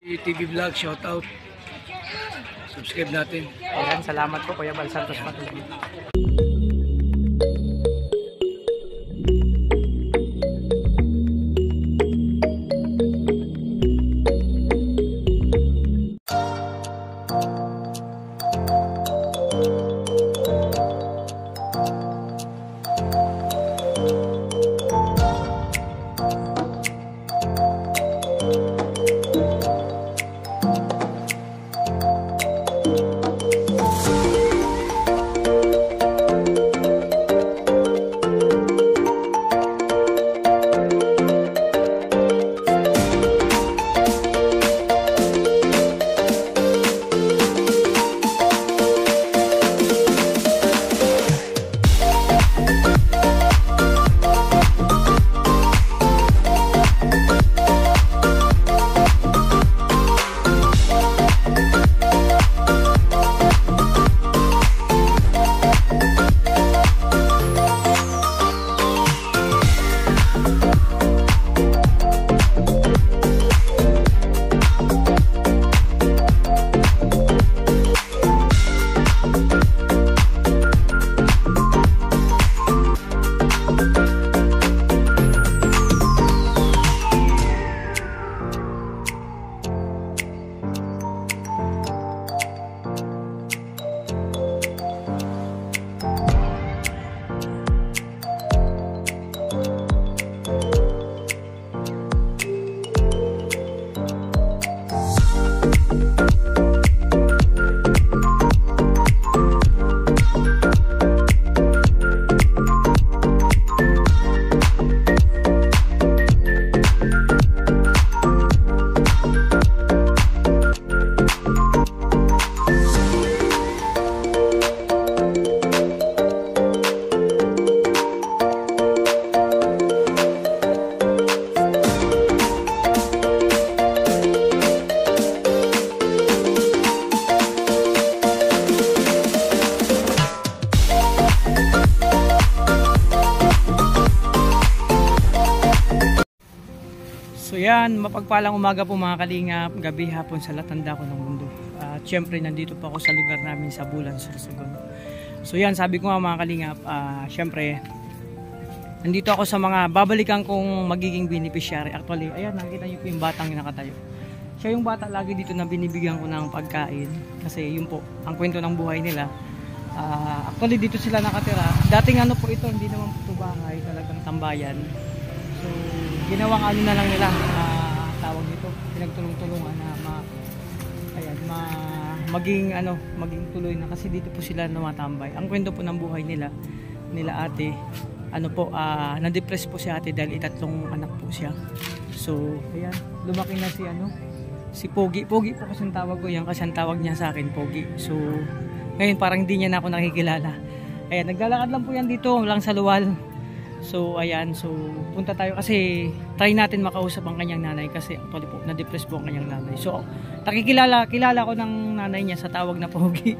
TV Vlog, shout out. Subscribe natin. Ayan, salamat po Kuya Bal Santos Matubang. So yan, mapagpalang umaga po mga kalingap, gabi, hapon sa latanda ko ng mundo. At syempre nandito po ako sa lugar namin sa Bulan, Sorsogon. So yan, sabi ko nga mga kalingap, syempre nandito ako sa mga babalikan kong magiging beneficiary. Actually, ayan, nakita niyo po yung batang nakatayo. Siya yung bata lagi dito na binibigyan ko ng pagkain. Kasi yun po, ang kwento ng buhay nila. Actually dito sila nakatira. Dating ano po ito, hindi naman po ito bahay, talagang tambayan. So ginawang ano na lang nila, tawag dito, pinagtulong-tulungan na maging tuloy na, kasi dito po sila namatambay. Ang kwento po ng buhay nila ate, na-depress po si ate dahil itatlong anak po siya. So ayan, lumaki na si Pogi po kasi ang tawag ko yan, kasi ang tawag niya sa akin Pogi. So ngayon parang hindi niya na ako nakikilala. Ayan, naglalakad lang po yan dito lang sa luwal. So ayan, so punta tayo kasi try natin makausap ang kanyang nanay, kasi actually po na-depress po ang kanyang nanay. So kilala ko ng nanay niya sa tawag na Pogi.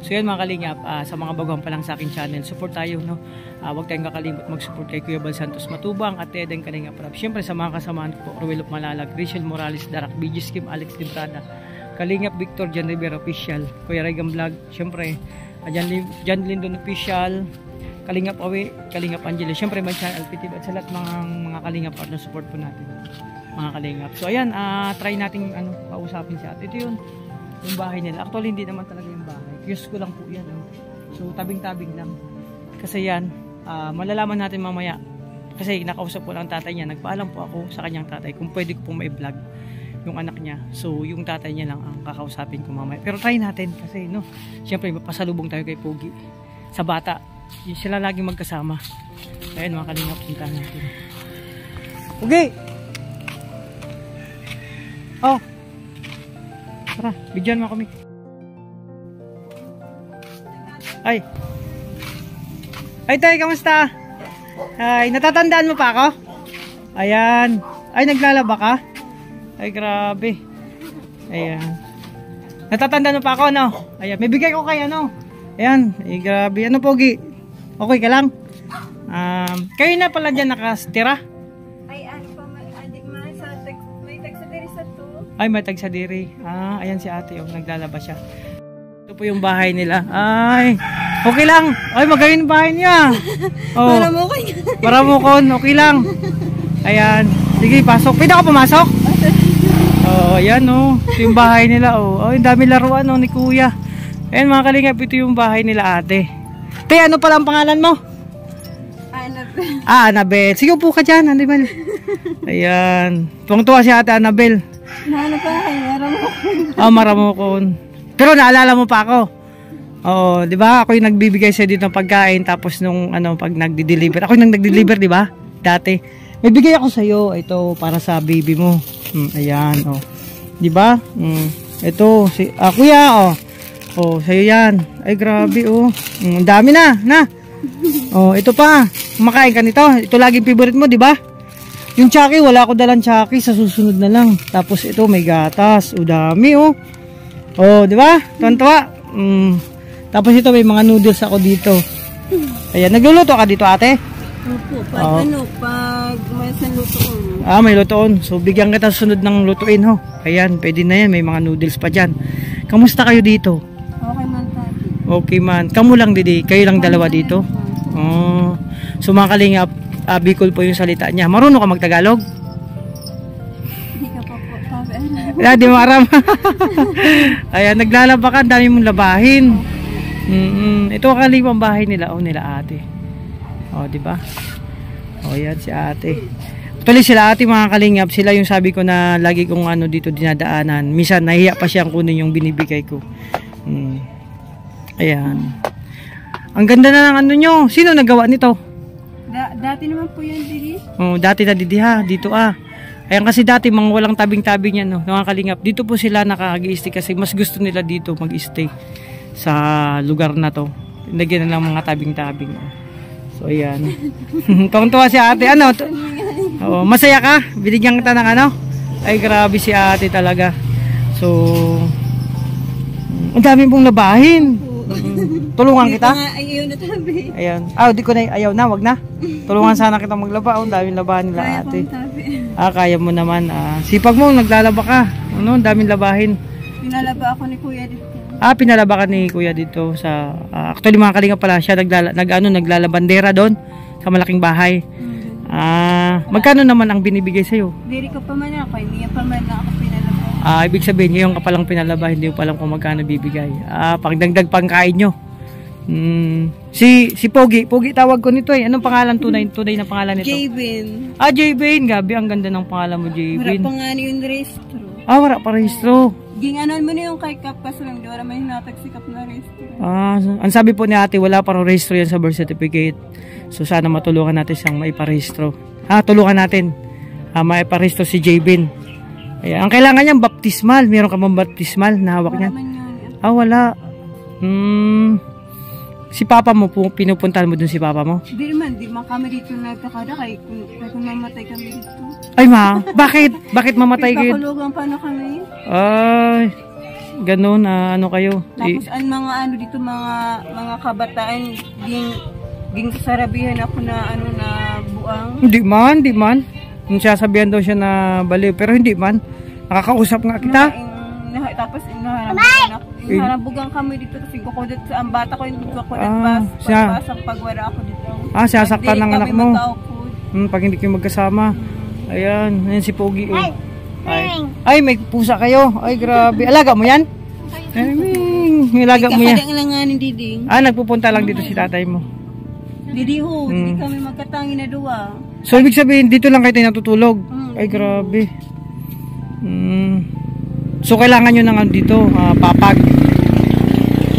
So yan mga kalingap, sa mga baguhan pa lang sa akin channel, support tayo, no? Huwag tayong kakalimot mag-support kay Kuya Bal Santos Matubang at Eden Kalingap Rap. Siyempre sa mga kasamahan ko po, Ruel of Malalag, Rachel Morales, Darak, BG Skim, Alex Limprada, Kalingap Victor, John Rivera Official, Kuya Regan Vlog, siyempre John Lindon Official, Kalingap Awe, Kalingap Angelo, syempre may channel LPTV at sa lahat mga Kalingap partner support po natin mga Kalingap. So ayan, try natin kausapin siya. Ito yung bahay nila. Actually hindi naman talaga yung bahay, kiosk ko lang po yan. So tabing-tabing lang. Kasi yan, malalaman natin mamaya. Kasi nakausap ko lang tatay niya, nagpaalam po ako sa kanyang tatay kung pwede ko po ma-vlog yung anak niya. So yung tatay niya lang ang kakausapin ko mamaya. Pero try natin kasi syempre pasalubong tayo kay Pogi sa bata. Sila laging magkasama. Ayun mga Kalingap, puntahan natin. Pogi! Oh! Tara, bigyan mo kami. Ay! Tay, kamusta? Ay, natatandaan mo pa ako? Ayan. Ay, naglalaba ka? Ay, grabe. Ayan. Natatandaan mo pa ako, no? Ayan, may bigay ko kay Ayan, ay, grabe. Pogi? Okay ka lang? Kayo na pala dyan nakastira? Ay, ano pa, may text sa diri sa to. Ay, matag sa diri. Ayan si ate, naglalaba siya. Ito po yung bahay nila. Ay, okay lang. Ay, magaling yung bahay niya. Oh, Maramukon, okay lang. Ayan. Sige, pasok. Pwede ako pumasok? Ayan ito yung bahay nila yung dami laruan ni kuya. Ayan mga kalingap, ito yung bahay nila ate. Te, ano pala ang pangalan mo? Annabelle. Annabelle. Sige po ka dyan, Annabelle. Ayan. Tuwang-tuwa si ate Annabelle. Nahanap pa kayo, Maramukon. Maramukon. Pero naalala mo pa ako. Di ba? Ako yung nagbibigay sa dito ng pagkain tapos nung pag nagdi-deliver. Ako yung nagdi-deliver, di ba? Dati. May bigay ako sa iyo ito para sa baby mo. Ayan, Di ba? Ito si kuya, sa'yo yan. Ay, grabe, ang dami na. Ito pa. Kumakain ka nito. Ito laging favorite mo, di ba? Yung Chucky, wala ako dalang Chucky. Sa susunod na lang. Tapos ito, may gatas. Dami, di ba? Tuwan-tuwa. Tapos ito, may mga noodles ako dito. Ayan, nagluluto ka dito, ate? Opo, pag may isang lutoon. May lutoon. So, bigyan kita sunod ng lutuin, Ayan, pwede na yan. May mga noodles pa dyan. Kamusta kayo dito? Okay man, tati. Okay man. Kamu lang, Didi. Kayo lang dalawa dito? So, mga kalingap, Bicol po yung salita niya. Marunong ka magtagalog? Hindi ka pa po, tati. Di maram. Ayan, naglalaba ka. Dami mong labahin. Ito ang kalingap bahay nila. Nila ate. Di ba? Yan si ate. Actually sila ate mga kalingap, sila yung sabi ko na lagi kong dito dinadaanan. Minsan nahiya pa siyang kunin yung binibigay ko. Ayan. Ang ganda na ng nyo. Sino nagawa nito? Dati naman po yan, Didi. Dati na Didi ha. Dito Ayan kasi dati mga walang tabing-tabing yan mga kalingap. Dito po sila nakag-i-stay kasi mas gusto nila dito mag-stay sa lugar na to. Lagyan na lang mga tabing-tabing. So ayan. Tuwang-tuwa si ate. Masaya ka? Binigyan kita ng Ay grabe si ate talaga. So ang dami pong labahin. Tulungan kita? Ayaw na tabi. Ayan. Di ko na ayaw na, wag na. Tulungan sana kita maglaba. Ang daming labahin nila ate. Kaya mo naman. Sipag mo, naglalaba ka. Ang daming labahin. Pinalaba ako ni kuya dito. Pinalaba ka ni kuya dito sa actually mga kalingap pala siya naglalabandera doon sa malaking bahay. Magkano naman ang binibigay sa iyo? Diri ko pa man ako, hindi pa man ako pinalaba. Ibig sabihin ngayon ka palang pinalaba, hindi mo pa alam kung magkano bibigay. Pagdagdag pangkain nyo. Si Pogi tawag ko nito Anong pangalan tunay na pangalan nito? Jabin. Jabin, gabi ang ganda ng pangalan mo, Jabin. Wala pa nga yung rehistro. Wala pa rehistro. Ginganon mo na yung kay Kap kasi lang, di wala may hinatagsikap na rehistro. Ang sabi po ni ate, wala pa rehistro yan sa birth certificate. So sana matulungan natin siyang maiparehistro. Tulungan natin. Maiparehistro si Jabin. Ayan. Ang kailangan niyang baptismal. Meron ka bang baptismal na hawak niya? Wala. Si papa mo, pinupuntahan mo dun si papa mo? Di man kami dito nagkakada kung mamatay kami dito. Ay bakit? Bakit mamatay kayo? Papulugan pa na kami. Ay, ganun kayo. Tapos ang mga dito mga kabataan ging sarabihan ako na na buang. Hindi man. Sasabihan daw siya na baliw pero hindi man. Nakakausap nga kita. Tapos harabugan kami dito kasi kukudot sa ang bata ko yung kukudot basang pag wala ako dito. Sasaktan ng anak mo. Pag hindi kayo magkasama. Ayan si Pogi. Ay, may pusa kayo. Ay, grabe. Alaga mo yan? Alaga mo yan. Kakadang lang nga ni Diding. Nagpupunta lang dito si tatay mo. Hindi hindi kami magkatangi na duwa. So, ibig sabihin, dito lang kayo natutulog? Ay, grabe. So, kailangan nyo nang dito, papag.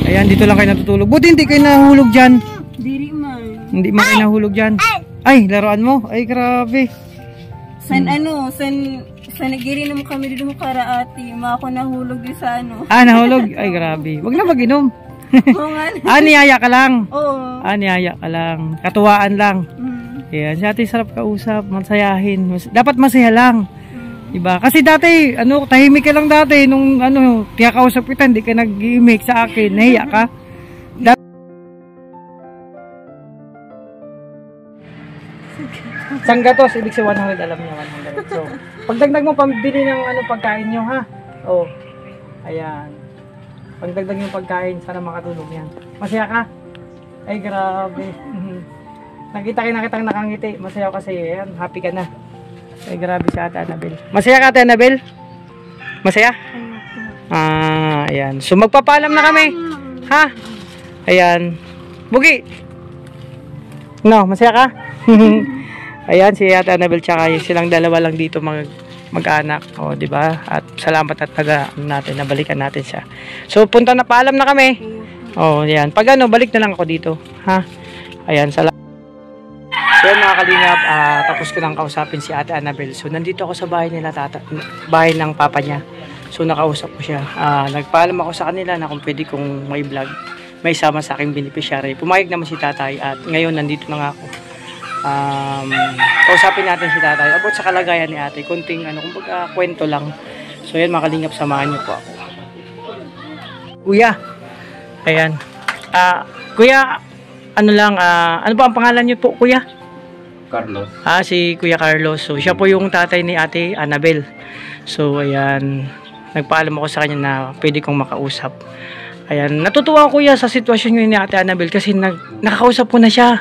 Ayan, dito lang kayo natutulog. Buti hindi kayo nahulog dyan. Hindi man kayo nahulog dyan. Ay, laruan mo. Ay, grabe. San nagiinom kami dito karaati. Ako nahulog din sa nahulog? Ay, grabe. Wag na mag-inom. Niyaya ka lang. Oo. Niyaya ka lang. Katuwaan lang. Ayan, si ate sarap kausap, masayahin. Dapat masaya lang. Diba? Kasi dati, tahimik ka lang dati. Nung, tiyakausap kita, hindi ka nag-imik sa akin. Nahiya ka. Isang gatos, ibig sabihin 100, alam niya 100. So, pagdagdag mo pambili ng ano pagkain nyo ha. Oh. Ayan. Pagdagdag yung pagkain, sana makatulong yan. Masaya ka? Ay, grabe. Nakita kitang nakangiti. Masaya kasi yan. Happy ka na. Ay, grabe si Ate Annabel. Masaya ka, Ate Annabel? Masaya? Ayan. So, magpapaalam na kami. Ha? Ayan. Bugi. No, masaya ka? Ayan, si Ate Annabel tsaka silang dalawa lang dito mag-anak. O, di ba? At salamat at natin, nabalikan natin siya. So, punta na, paalam na kami. O, ayan. Pag ano, balik na lang ako dito. Ha? Ayan, salamat. So, mga kalingap, tapos ko nang kausapin si Ate Annabel. So, nandito ako sa bahay nila, bahay ng papa niya. So, nakausap ko siya. Nagpaalam ako sa kanila na kung pwede kong may vlog. May sama sa aking beneficiary. Pumayag naman si tatay at ngayon nandito na nga ako. Kausapin natin si tatay about sa kalagayan ni ate. Kunting ano, kumbaga kwento lang. So, yan mga kalingap, samahan niyo po ako. Kuya. Ayan. Kuya, ano lang, ano ba ang pangalan niyo po, kuya? Carlos. Si Kuya Carlos. So, siya po yung tatay ni Ate Annabel. So, ayan. Nagpaalam ako sa kanya na pwede kong makausap. Ayan. Natutuwa ko kuya sa sitwasyon ngayon ni Ate Annabel kasi nakakausap ko na siya.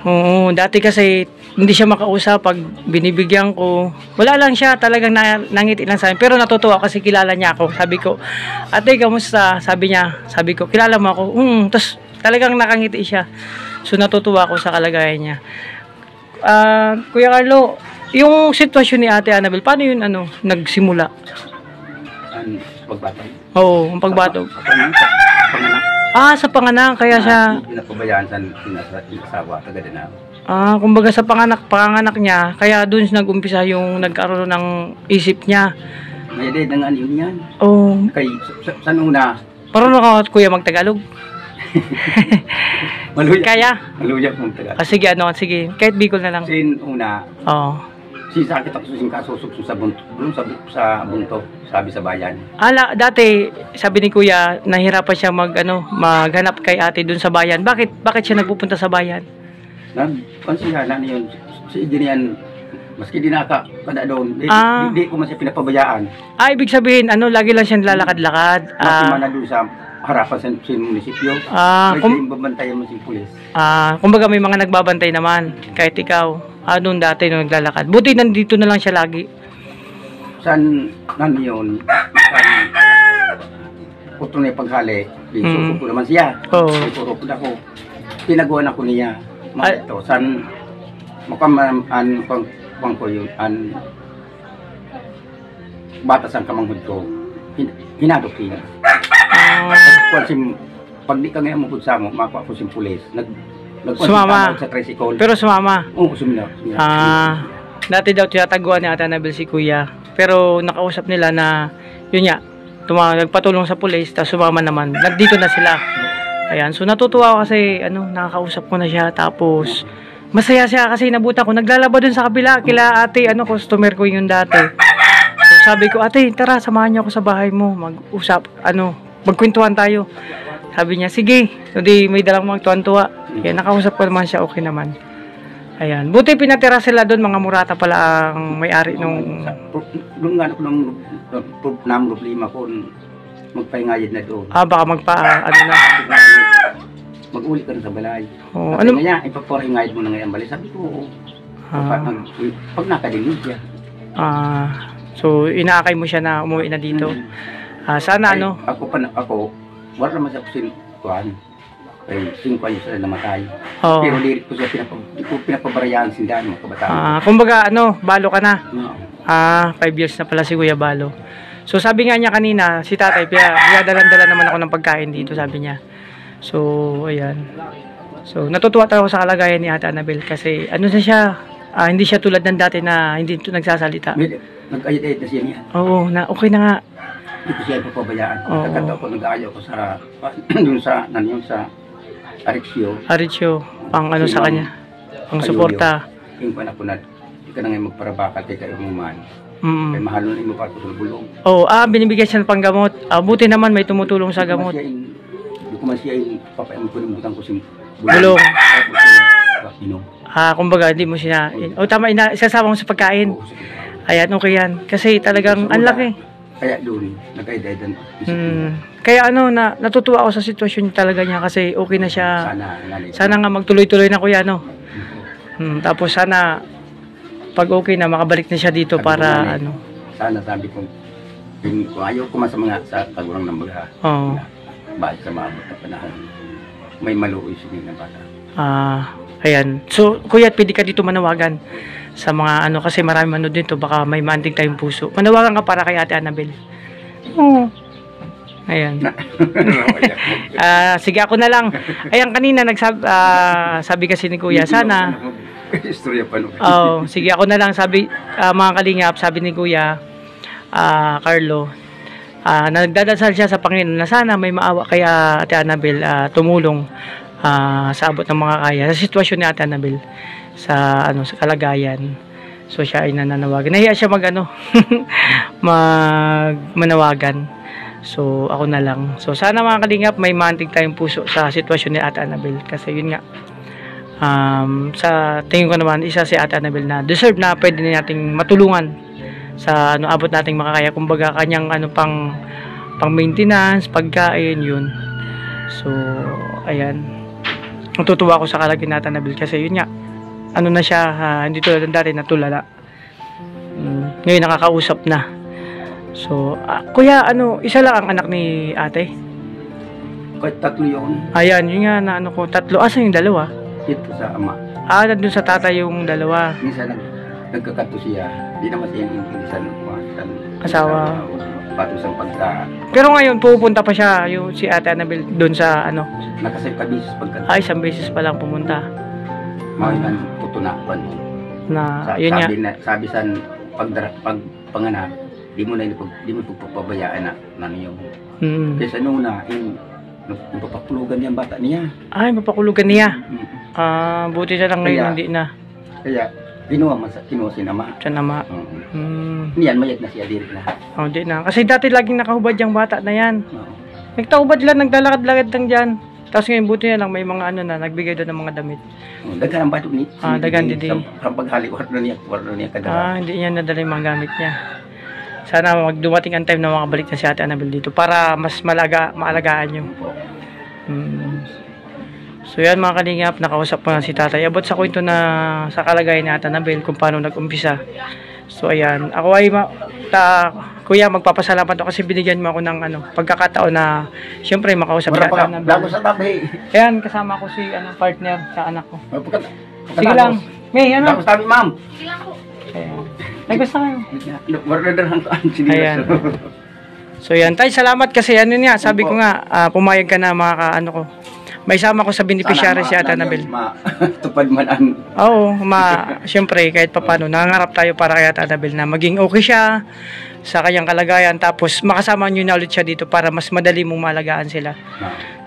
Oo. Dati kasi hindi siya makausap pag binibigyan ko. Wala lang siya. Talagang nangiti lang sa akin. Pero natutuwa kasi kilala niya ako. Sabi ko, ate, kamusta? Sabi niya. Sabi ko, kilala mo ako? Tapos talagang nakangiti siya. So, natutuwa ako sa kalagayan niya. Kuya Carlo, yung sitwasyon ni Ate Annabel, paano yun nagsimula? Pagbatay. Oo, ang pagbato. Sa panganak. Sa panganak, kaya siya... Pinapabayaan sa asawa, kagad na. Kumbaga sa panganak niya, kaya dun nag-umpisa yung nagkaroon ng isip niya. May edad ng ano yun yan. Oo. Kay, saan una? Parang ka, kuya, magtagalog? Maluya. Kaya? Maluya kung tagal. Sige, sige. Kahit Bicol na lang. Sin una, Oo. sisakit ako sa kasusok sa bunto, sabi sa bayan. Dati, sabi ni kuya, nahirapan siya maghanap kay ate dun sa bayan. Bakit siya nagpupunta sa bayan? Konsihala na yun. Si Idinian, maski di kada doon, di ko man siya pinapabayaan. Ibig sabihin, lagi lang siya lalakad-lakad. Maski man na doon sa harapan sa munisipyo. May babantayan mo si pulis. Kumbaga may mga nagbabantay naman, kahit ikaw. Doon dati nung naglalakad. Buti nandito na lang siya lagi. Saan yun? Puto na yung paghali. Susuko naman siya. Oo. Susuko ako. Pinagawan ako niya. Ito, saan pang ko yun, batas ang kamanghod ko. Hinadok siya. Pag di ka ngayon mukod sa mo, makuha ko si pulis. Sumama. Sa tricycle. Pero sumama. Oo, sumila. Dati daw tinataguan ni Ate Annabel si kuya. Pero nakausap nila na, yun nga, nagpatulong sa pulis, tapos sumama naman. Nandito na sila. Ayan, so natutuwa ako kasi, nakakausap ko na siya. Tapos, masaya siya kasi nabutan ko. Naglalaba dun sa kabila, kila ate, customer ko yun dati. So sabi ko, ate, tara, samahan niyo ako sa bahay mo. Mag-usap, magkwentuhan tayo. Sabi niya, sige. So di may dalang magtuwan-tuwa. Kaya nakausap ko naman siya, okay naman. Ayan. Buti pinatira sila doon, mga murata pala ang may-ari nung... Doon nga ako ng problema ko, magpahingayad na doon. Baka mag-uli ka rin sa balay. Oh, sabi nga, ipapahingayad mo na ngayon balay. Sabi ko, oo. Pag nakadinig siya. So, inaakay mo siya na umuwi na dito. Sana Ako, wala naman siya kusin, ay 5 anos na namatay. Oh. Pero lirik ko siya, pinapabarayaan sindahan mga kabataan. Kumbaga, balo ka na. No. 5 years na pala si Kuya Balo. So, sabi nga niya kanina, si tatay, pinadalan-dala naman ako ng pagkain dito, sabi niya. So, ayan. So, natutuwa tayo sa kalagayan ni Ate Annabel kasi, siya, hindi siya tulad ng dati na hindi nagsasalita. Nag-ayat-ayat na siya niya. Oo, okay na nga. Hindi ko siya ipapabayaan. Kakanta ko, nag-aayaw ko sa Aricchio, pang sa kanya, pang suporta. Yung pa na po na, hindi ka na ngayon magparabakal kay kayo man. Kaya mahal na mo pa ito sa bulong. Binibigyan siya ng panggamot. Buti naman may tumutulong sa gamot. Hindi ko man siya papayamot ko ng butang ko sa bulong. inom. Kumbaga, hindi mo siya, tama, isasama mo sa pagkain. Oo, sige. Ayan, okay yan. Kasi talagang, ang laki. Kaya doon, nag-aidan. Kaya natutuwa ako sa sitwasyon talaga niya kasi okay na siya. Sana Nga magtuloy-tuloy na kuya, no? Tapos sana, pag okay na, makabalik na siya dito para, Sana sabi ko, kung ayaw ko man sa kagurang ng baga. Oo. Bakit sa maabot na panahon, may maluoy siya ng bata. Ayan. So, kuya, pwede ka dito manawagan sa mga kasi marami manood dito, baka may maanting tayong puso. Manawagan ka para kay Ate Annabel. Oo. Ayan. Sige, ako na lang. Ayan, kanina sabi kasi ni kuya, sana. Istorya pa no. Sige, ako na lang. Sabi, mga kalingap, sabi ni kuya, Carlo, nagdadasal siya sa Panginoon na sana may maawa kay Ate Annabel, tumulong sa abot ng mga kaya sa sitwasyon ni Ate Annabel sa kalagayan. So siya ay nananawagan. Nahiya siya manawagan. So ako na lang. So sana mga kalingap may maantig tayong puso sa sitwasyon ni Ate Annabel kasi yun nga. Sa tingin ko naman isa si Ate Annabel na deserve na pwede na nating matulungan sa abot nating makakaya, kumbaga kanyang pang maintenance, pagkain, yun. So ayan, natutuwa ako sa kalagayan natin Annabel kasi yun nga, na siya, hindi tulad ng dati natulala. Ngayon nakakausap na. So kuya, isa lang ang anak ni ate? Kahit 3 yun. Ayan, yun nga na ko, 3. Asan yung dalawa? Ito sa ama. Nandun sa tatay yung dalawa. Minsan nagkakato siya. Hindi naman siya yung asawa. Patusang pagka. Pero ngayon pupunta pa siya si Ate Annabel doon sa Nakasay ka bisis pagka. isang beses pa lang pumunta. Mga tutunakuan mo. Yun nga. Sabi san pagpanganak, di mo pagpapabayaan na niyo. Kasi napapakulugan niya ang bata niya. Mapakulugan niya. Buti na lang ngayon hindi na. Kaya kinuha si nama. Sa nama. Niyan mayat na siya diri na. Di na. Kasi dati laging nakahubad yung bata na yan. Nagtahubad lang, naglalakad-lakad lang dyan. Tapos ngayon buti na lang may mga nagbigay doon ng mga damit. Dagan ang bato ni. Dagan didi. Ang paghali war na niya kadala. Hindi niya nadala yung mga gamit niya. Sana dumating ang time na makabalik na si Ate Annabel dito para mas maalagaan nyo. So yan mga kalingap, nakausap ko na si tatay. Abot sa kwento na sa kalagayan ni Ate Annabel kung paano nag-umpisa. So ayan, ako ay kuya, magpapasalamat ako kasi binigyan mo ako ng pagkakataon na siyempre makausap si Ate Annabel. Bago sa tabi. Ayan, kasama ko si partner sa anak ko. Sige lang. May Bago sa tabi, ma'am. Sige lang po. Ayan. Ay, gusto kayo. Ayan. So yan, tay, salamat kasi sabi ko nga, pumayag ka na ko. May sama ko sa beneficiary si Ate Annabel. Tupad man ang. Oo, siyempre kahit papano, nangangarap tayo para kay Ate Annabel na maging okay siya sa kanyang kalagayan, tapos makasama nyo na ulit siya dito para mas madali mong maalagaan sila.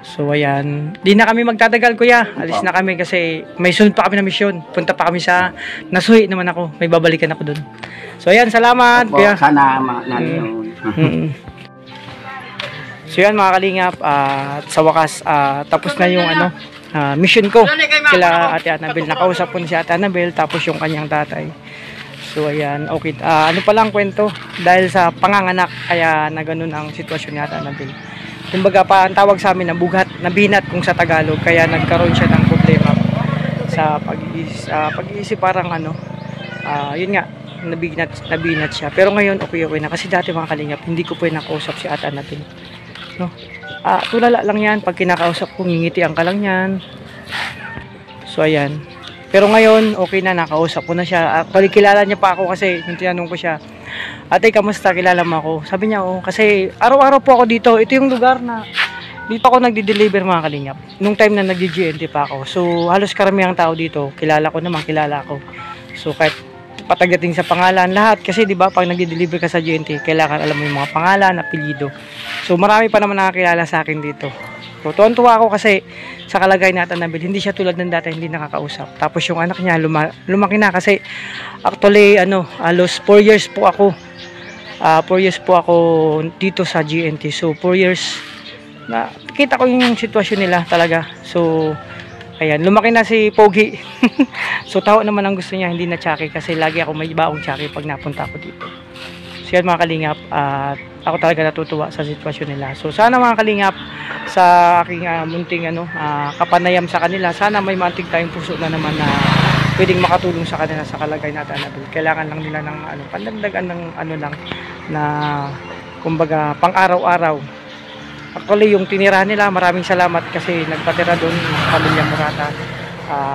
So ayan, di na kami magtatagal kuya, alis na kami kasi may sunod pa kami na misyon. Punta pa kami sa Nasuhi naman ako, may babalikan ako doon. So ayan, salamat kuya. Sana So yan mga kalingap, at sa wakas tapos na yung mission ko kila Ate Annabel. Nakausap ko si Ate Annabel tapos yung kanyang tatay. So ayan, okay. Palang kwento dahil sa panganganak kaya na ganun ang sitwasyon ni Ate Annabel. Kumbaga pa ang tawag sa amin na bugat, na binat kung sa Tagalog, kaya nagkaroon siya ng problema sa pag-iisip parang yun nga, nabinat siya. Pero ngayon okay na kasi dati mga kalingap hindi ko po nakausap si Ate Annabel. No? Tulala lang yan, pag kinakausap ko ngingitian ka lang yan. So ayan. Pero ngayon okay na, nakausap ko na siya. Kilala niya pa ako kasi tinanong ko siya, ate kamusta, kilala mo ako? Sabi niya kasi araw-araw po ako dito. Ito yung lugar na dito ako nagdi-deliver mga kalingap. Nung time na nag-GNT pa ako. So halos karamihang tao dito, kilala ko. So kahit patagating sa pangalan, lahat kasi di ba pag nagdi-deliver ka sa GNT, kailangan alam mo yung mga pangalan, apelyido. So marami pa naman nakakilala sa akin dito. So tuwan-tuwa ako kasi sa kalagay natin na hindi siya tulad ng dati, hindi nakakausap. Tapos yung anak niya lumaki na kasi actually halos 4 years po ako. 4 years po ako dito sa GNT. So 4 years na kita ko yung sitwasyon nila talaga. So Ayan, lumaki na si Pogi. So taho naman ang gusto niya, hindi na tsaki kasi lagi ako may baong tsaki pag napunta ako dito. So yan mga kalingap, at ako talaga natutuwa sa sitwasyon nila. So sana mga kalingap, sa aking munting kapanayam sa kanila, sana may mantig tayong puso na naman na pwedeng makatulong sa kanila sa kalagay natin. Kailangan lang nila ng pandagdagan ng lang na kumbaga pang araw-araw. Actually yung tinira nila, maraming salamat kasi nagpatira doon pamilya Murata.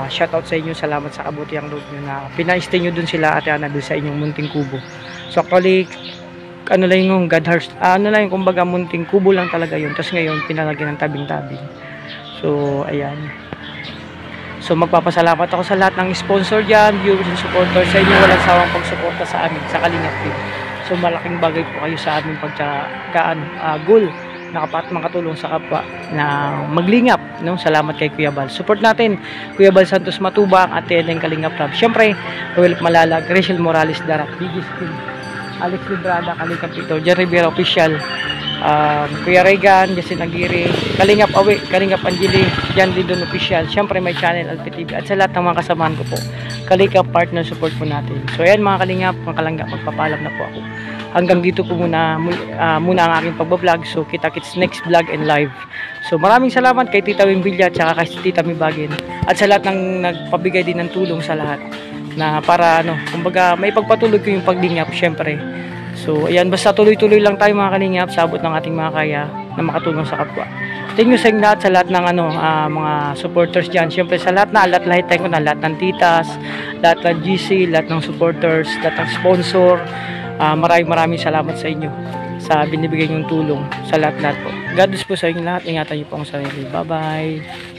Shout out sa inyo, salamat sa kabutihang loob nyo na pina-stay nyo doon sila Ate Annabel sa inyong munting kubo. So actually lang yung God hearts, lang yung kumbaga munting kubo lang talaga yun, tapos ngayon pinalagyan ng tabing-tabing. So ayan, so magpapasalamat ako sa lahat ng sponsor dyan, viewers and supporters, sa inyo walang sawang pagsuporta sa amin sa Kalingap Team. So malaking bagay po kayo sa amin goal makatulong sa kapwa na maglingap, no? Salamat kay Kuya Bal. Support natin Kuya Bal Santos Matubang at Teneng Kalingap Club. Siyempre, Roel Malalag, Rachel Morales Darak, Bigis Team, Alex Librada, Kalingap Pito, Jan Rivera Official, Kuya Regan, Jason Aguirre, Kalingap Awi, Kalingap Angeli, Jan Lidon Official. Siyempre may channel Alpi TV at sa lahat ng mga kasamahan ko po, Kalingap partner support po natin. So ayan mga Kalingap, mga Kalangga, magpapaalam na po ako. Hanggang dito po muna ang aking pagbablog. So kita-kits next vlog and live. So maraming salamat kay Tita Wimbilya at kay Tita Mibagin at sa lahat ng nagpabigay din ng tulong sa lahat na para kumbaga may pagpatuloy ko yung paglingap syempre. So ayan, basta tuloy-tuloy lang tayo mga Kalingap sa abot ng ating mga kaya na makatulong sa kapwa. Thank you sa lahat, sa lahat ng mga supporters dyan. Syempre sa lahat lahat ko na lahat ng titas, lahat ng GC, lahat ng supporters, lahat ng sponsor. Maraming salamat sa inyo sa binibigay niyong tulong sa lahat po. God bless po sa inyo lahat. Ingatan niyo po ang sarili. Bye-bye.